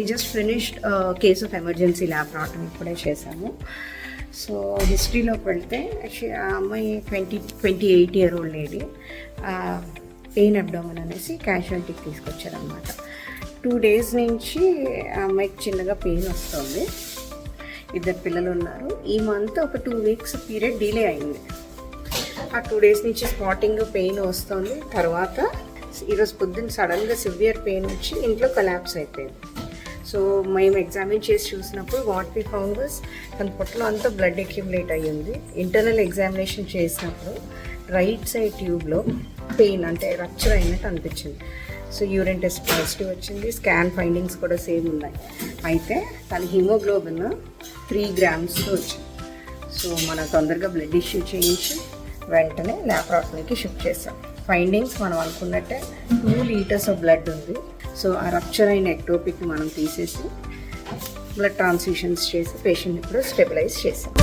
We just finished case of emergency laboratory ఇప్పుడే చేశాము. So హిస్టరీలోకి వెళ్తే యాక్చువల్లీ ఆ అమ్మాయి 28 year old lady pain abdomen అనేసి క్యాజువాలిటీకి తీసుకొచ్చారనమాట. 2 days నుంచి ఆ అమ్మాయికి చిన్నగా పెయిన్ వస్తుంది. 2 పిల్లలు ఉన్నారు. ఈ మంత్ ఒక 2 weeks పీరియడ్ డిలే అయింది. ఆ 2 days నుంచి స్పాటింగ్ పెయిన్ వస్తుంది. తర్వాత ఈరోజు పొద్దున్న సడన్గా సివియర్ పెయిన్ వచ్చి ఇంట్లో కొలాప్స్ అయిపోయింది. సో మేము ఎగ్జామిన్ చేసి చూసినప్పుడు వాట్ వి ఫౌండ్ వాస్ తన పొట్టలో అంతా బ్లడ్ అక్యుములేట్ అయ్యింది. ఇంటర్నల్ ఎగ్జామినేషన్ చేసినప్పుడు రైట్ సైడ్ ట్యూబ్లో పెయిన్ అంటే రప్చర్ అయినట్టు అనిపించింది. సో యూరిన్ టెస్ట్ పాజిటివ్ వచ్చింది. స్కాన్ ఫైండింగ్స్ కూడా సేమ్ ఉన్నాయి. అయితే తన హిమోగ్లోబిన్ 3 grams వచ్చింది. సో మనం తొందరగా బ్లడ్ ఇష్యూ చేయించి వెంటనే ల్యాబొరేటరీకి షిఫ్ట్ చేసాం. ఫైండింగ్స్ మనం అనుకున్నట్టే 2 liters ఆఫ్ బ్లడ్ ఉంది. సో ఆ రప్చర్ అయిన ఎక్టోపిక్ని మనం తీసేసి బ్లడ్ ట్రాన్స్ఫ్యూషన్స్ చేసి పేషెంట్ ఇప్పుడు స్టెబిలైజ్ చేసాం.